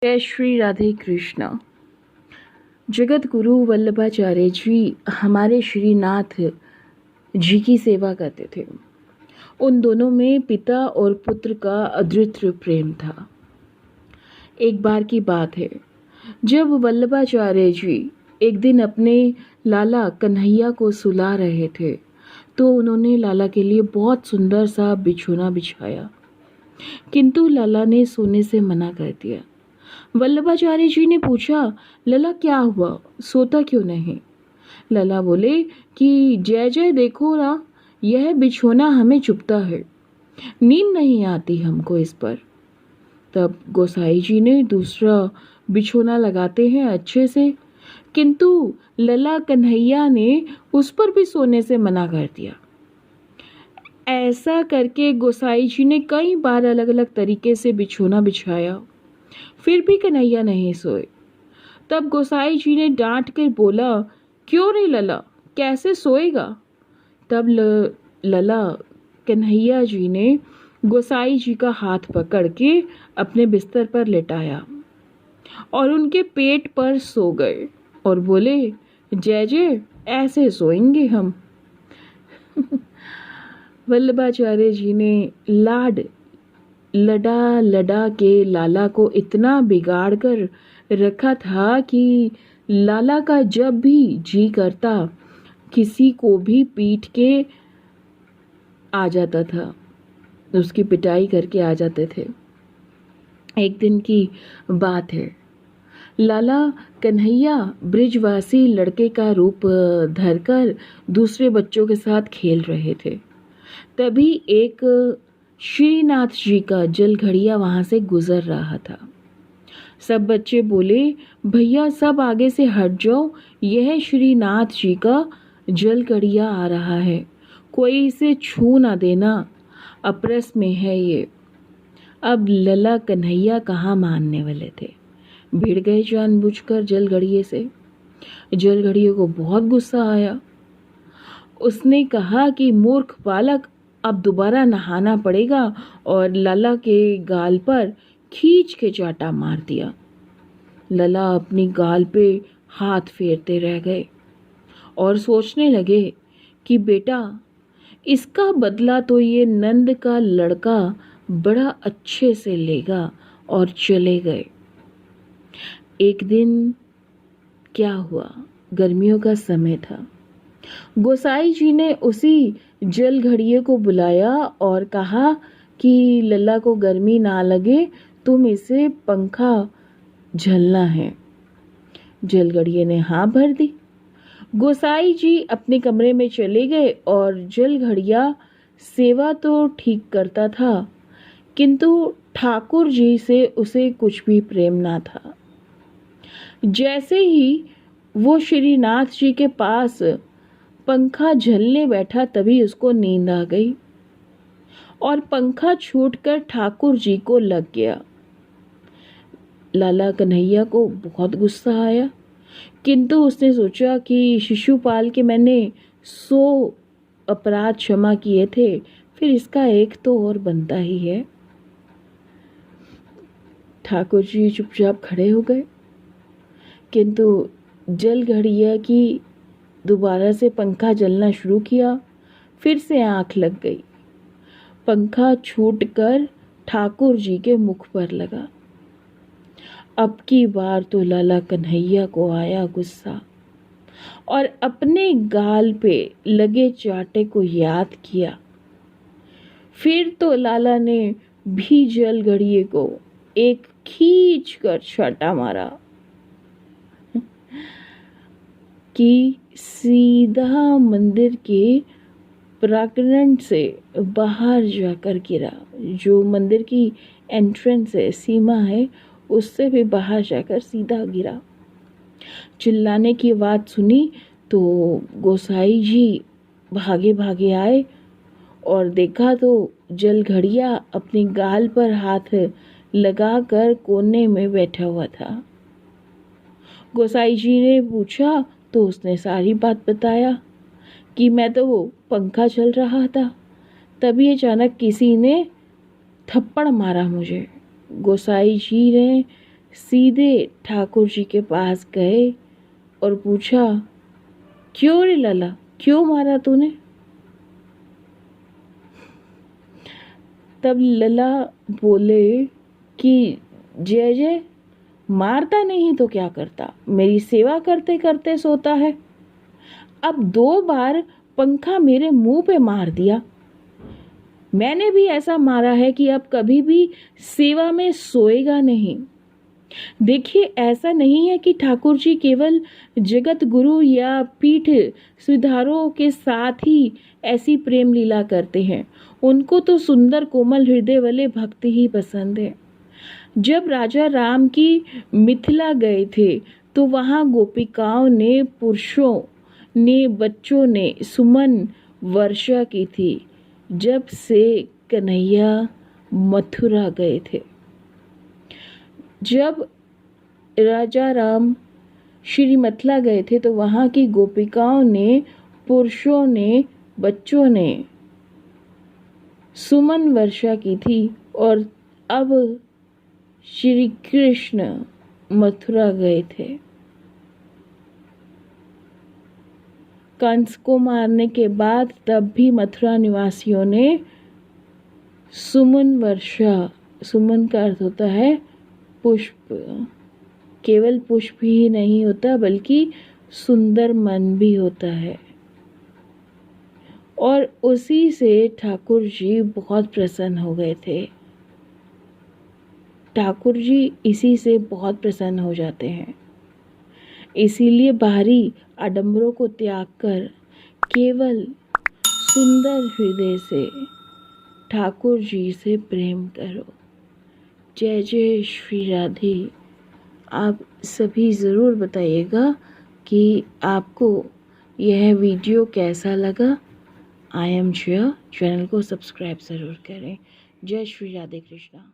जय श्री राधे कृष्ण। जगत गुरु वल्लभाचार्य जी हमारे श्रीनाथ जी की सेवा करते थे। उन दोनों में पिता और पुत्र का अद्वितीय प्रेम था। एक बार की बात है, जब वल्लभाचार्य जी एक दिन अपने लाला कन्हैया को सुला रहे थे तो उन्होंने लाला के लिए बहुत सुंदर सा बिछोना बिछाया, किंतु लाला ने सोने से मना कर दिया। वल्लभाचार्य जी ने पूछा, लला क्या हुआ, सोता क्यों नहीं? लला बोले कि जय जय देखो ना, यह बिछोना हमें चुभता है, नींद नहीं आती हमको इस पर। तब गोसाई जी ने दूसरा बिछोना लगाते हैं अच्छे से, किंतु लला कन्हैया ने उस पर भी सोने से मना कर दिया। ऐसा करके गोसाई जी ने कई बार अलग अलग तरीके से बिछोना बिछाया, फिर भी कन्हैया नहीं सोए। तब गोसाई जी ने डांट कर बोला, क्यों रे लला, कैसे सोएगा? तब लला कन्हैया जी ने गोसाई जी का हाथ पकड़ के अपने बिस्तर पर लेटाया और उनके पेट पर सो गए और बोले, जय जय, ऐसे सोएंगे हम। वल्लभाचार्य जी ने लड़ा लड़ा के लाला को इतना बिगाड़ कर रखा था कि लाला का जब भी जी करता किसी को भी पीट के आ जाता था, उसकी पिटाई करके आ जाते थे। एक दिन की बात है, लाला कन्हैया ब्रिजवासी लड़के का रूप धरकर दूसरे बच्चों के साथ खेल रहे थे। तभी एक श्रीनाथ जी का जलघड़िया वहां से गुजर रहा था। सब बच्चे बोले, भैया सब आगे से हट जाओ, यह श्रीनाथ जी का जलघड़िया आ रहा है, कोई इसे छू ना देना, अपरस में है ये। अब लला कन्हैया कहाँ मानने वाले थे, भिड़ गए जानबूझकर जलघड़िए से। जलघड़िए को बहुत गुस्सा आया। उसने कहा कि मूर्ख बालक, अब दोबारा नहाना पड़ेगा, और लला के गाल पर खींच के चाटा मार दिया। लला अपनी गाल पे हाथ फेरते रह गए और सोचने लगे कि बेटा, इसका बदला तो ये नंद का लड़का बड़ा अच्छे से लेगा, और चले गए। एक दिन क्या हुआ, गर्मियों का समय था। गोसाई जी ने उसी जलघड़िए को बुलाया और कहा कि लला को गर्मी ना लगे, तुम इसे पंखा झलना है। जलघड़िए ने हाँ भर दी। गोसाई जी अपने कमरे में चले गए और जलघड़िया सेवा तो ठीक करता था, किंतु ठाकुर जी से उसे कुछ भी प्रेम ना था। जैसे ही वो श्रीनाथ जी के पास पंखा झलने बैठा, तभी उसको नींद आ गई और पंखा छूटकर ठाकुर जी को लग गया। लाला कन्हैया को बहुत गुस्सा आया, किंतु उसने सोचा कि शिशुपाल के मैंने 100 अपराध क्षमा किए थे, फिर इसका एक तो और बनता ही है। ठाकुर जी चुपचाप खड़े हो गए, किंतु जलघड़िया की दोबारा से पंखा जलना शुरू किया, फिर से आंख लग गई। पंखा छूटकर ठाकुर जी के मुख पर लगा। अब की बार तो लाला कन्हैया को आया गुस्सा और अपने गाल पे लगे चाटे को याद किया। फिर तो लाला ने भी जलघड़िए को एक खींच कर चाटा मारा कि सीधा मंदिर के प्रांगण से बाहर जाकर गिरा। जो मंदिर की एंट्रेंस है, सीमा है, उससे भी बाहर जाकर सीधा गिरा। चिल्लाने की आवाज सुनी तो गोसाई जी भागे भागे आए और देखा तो जलघड़िया अपनी गाल पर हाथ लगाकर कोने में बैठा हुआ था। गोसाई जी ने पूछा तो उसने सारी बात बताया कि मैं तो वो पंखा चल रहा था, तभी अचानक किसी ने थप्पड़ मारा मुझे। गोसाई जी ने सीधे ठाकुर जी के पास गए और पूछा, क्यों रे लला, क्यों मारा तूने? तब लला बोले कि जय जय, मारता नहीं तो क्या करता, मेरी सेवा करते करते सोता है। अब 2 बार पंखा मेरे मुंह पे मार दिया। मैंने भी ऐसा मारा है कि अब कभी भी सेवा में सोएगा नहीं। देखिए, ऐसा नहीं है कि ठाकुर जी केवल जगत गुरु या पीठ सुधारों के साथ ही ऐसी प्रेम लीला करते हैं। उनको तो सुंदर कोमल हृदय वाले भक्त ही पसंद है। जब राजा राम की मिथिला गए थे तो वहां गोपिकाओं ने, पुरुषों ने, बच्चों ने सुमन वर्षा की थी। जब से कन्हैया मथुरा गए थे, जब राजा राम श्री मथुरा गए थे तो वहां की गोपिकाओं ने, पुरुषों ने, बच्चों ने सुमन वर्षा की थी। और अब श्री कृष्ण मथुरा गए थे। कंस को मारने के बाद तब भी मथुरा निवासियों ने सुमन वर्षा, सुमन का अर्थ होता है पुष्प, केवल पुष्प ही नहीं होता बल्कि सुंदर मन भी होता है। और उसी से ठाकुर जी बहुत प्रसन्न हो गए थे। ठाकुर जी इसी से बहुत प्रसन्न हो जाते हैं। इसीलिए बाहरी आडंबरों को त्याग कर केवल सुंदर हृदय से ठाकुर जी से प्रेम करो। जय जय श्री राधे। आप सभी ज़रूर बताइएगा कि आपको यह वीडियो कैसा लगा। आई एम श्योर चैनल को सब्सक्राइब ज़रूर करें। जय श्री राधे कृष्णा।